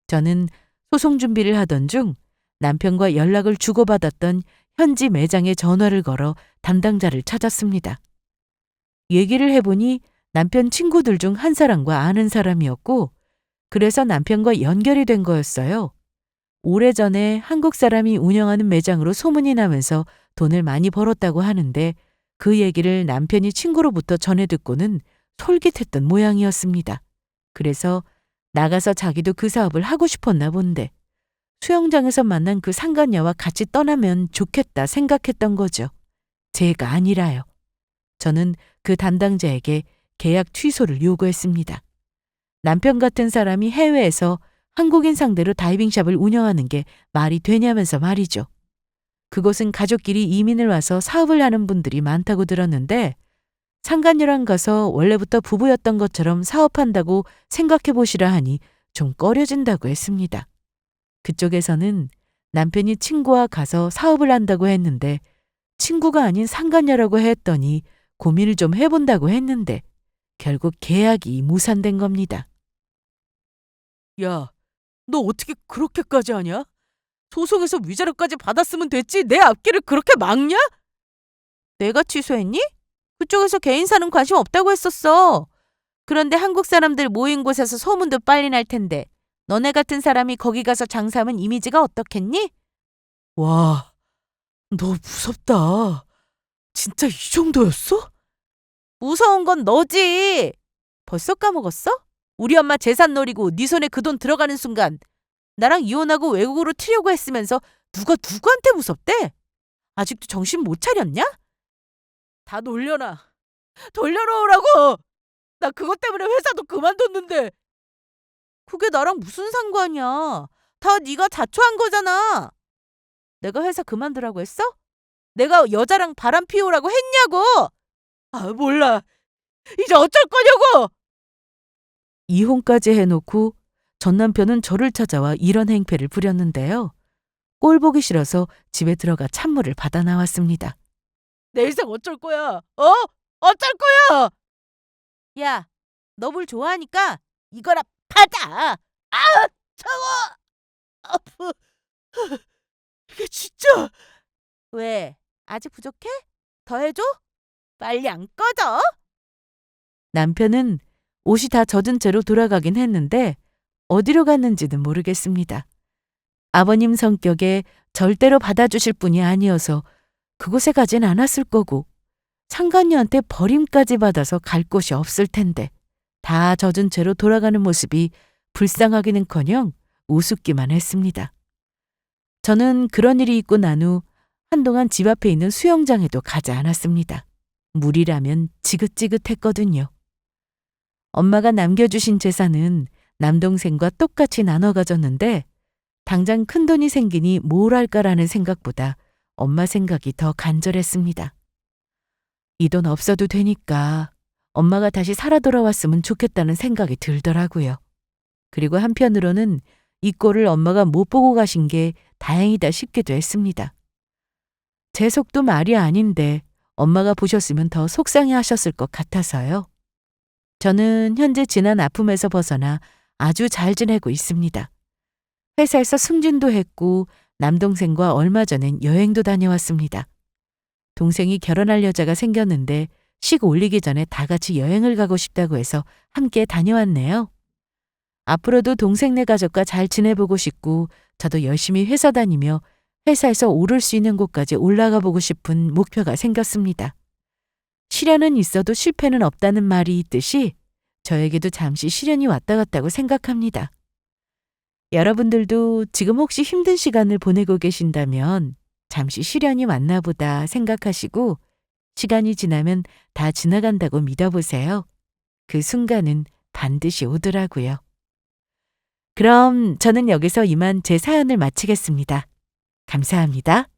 저는 소송 준비를 하던 중 남편과 연락을 주고받았던 현지 매장에 전화를 걸어 담당자를 찾았습니다. 얘기를 해보니 남편 친구들 중 한 사람과 아는 사람이었고 그래서 남편과 연결이 된 거였어요. 오래전에 한국 사람이 운영하는 매장으로 소문이 나면서 돈을 많이 벌었다고 하는데 그 얘기를 남편이 친구로부터 전해 듣고는 솔깃했던 모양이었습니다. 그래서 나가서 자기도 그 사업을 하고 싶었나 본데 수영장에서 만난 그 상간녀와 같이 떠나면 좋겠다 생각했던 거죠. 제가 아니라요. 저는 그 담당자에게 계약 취소를 요구했습니다. 남편 같은 사람이 해외에서 한국인 상대로 다이빙샵을 운영하는 게 말이 되냐면서 말이죠. 그곳은 가족끼리 이민을 와서 사업을 하는 분들이 많다고 들었는데 상간녀랑 가서 원래부터 부부였던 것처럼 사업한다고 생각해 보시라 하니 좀 꺼려진다고 했습니다. 그쪽에서는 남편이 친구와 가서 사업을 한다고 했는데 친구가 아닌 상간녀라고 했더니 고민을 좀 해본다고 했는데 결국 계약이 무산된 겁니다. 야, 너 어떻게 그렇게까지 하냐? 소송에서 위자료까지 받았으면 됐지. 내 앞길을 그렇게 막냐? 내가 취소했니? 그쪽에서 개인사는 관심 없다고 했었어. 그런데 한국 사람들 모인 곳에서 소문도 빨리 날 텐데 너네 같은 사람이 거기 가서 장사하면 이미지가 어떻겠니? 와, 너 무섭다. 진짜 이 정도였어? 무서운 건 너지. 벌써 까먹었어? 우리 엄마 재산 노리고 네 손에 그 돈 들어가는 순간 나랑 이혼하고 외국으로 튀려고 했으면서 누가 누구한테 무섭대? 아직도 정신 못 차렸냐? 다 돌려놔. 돌려놓으라고. 나 그것 때문에 회사도 그만뒀는데. 그게 나랑 무슨 상관이야? 다 네가 자초한 거잖아. 내가 회사 그만두라고 했어? 내가 여자랑 바람 피우라고 했냐고! 아, 몰라. 이제 어쩔 거냐고. 이혼까지 해놓고 전 남편은 저를 찾아와 이런 행패를 부렸는데요. 꼴 보기 싫어서 집에 들어가 찬물을 받아 나왔습니다. 내 인생 어쩔 거야? 어쩔 거야? 야, 너 물 좋아하니까 이거라 받아! 차워. 아프. 이게 진짜. 왜? 아직 부족해? 더 해줘? 빨리 안 꺼져? 남편은 옷이 다 젖은 채로 돌아가긴 했는데 어디로 갔는지는 모르겠습니다. 아버님 성격에 절대로 받아주실 분이 아니어서 그곳에 가진 않았을 거고 상간녀한테 버림까지 받아서 갈 곳이 없을 텐데 다 젖은 채로 돌아가는 모습이 불쌍하기는커녕 우습기만 했습니다. 저는 그런 일이 있고 난 후 한동안 집 앞에 있는 수영장에도 가지 않았습니다. 물이라면 지긋지긋했거든요. 엄마가 남겨주신 재산은 남동생과 똑같이 나눠 가졌는데 당장 큰돈이 생기니 뭘 할까라는 생각보다 엄마 생각이 더 간절했습니다. 이 돈 없어도 되니까 엄마가 다시 살아 돌아왔으면 좋겠다는 생각이 들더라고요. 그리고 한편으로는 이 꼴을 엄마가 못 보고 가신 게 다행이다 싶기도 했습니다. 제 속도 말이 아닌데 엄마가 보셨으면 더 속상해 하셨을 것 같아서요. 저는 현재 지난 아픔에서 벗어나 아주 잘 지내고 있습니다. 회사에서 승진도 했고 남동생과 얼마 전엔 여행도 다녀왔습니다. 동생이 결혼할 여자가 생겼는데 식 올리기 전에 다 같이 여행을 가고 싶다고 해서 함께 다녀왔네요. 앞으로도 동생네 가족과 잘 지내보고 싶고 저도 열심히 회사 다니며 회사에서 오를 수 있는 곳까지 올라가 보고 싶은 목표가 생겼습니다. 시련은 있어도 실패는 없다는 말이 있듯이 저에게도 잠시 시련이 왔다 갔다고 생각합니다. 여러분들도 지금 혹시 힘든 시간을 보내고 계신다면 잠시 시련이 왔나 보다 생각하시고 시간이 지나면 다 지나간다고 믿어보세요. 그 순간은 반드시 오더라고요. 그럼 저는 여기서 이만 제 사연을 마치겠습니다. 감사합니다.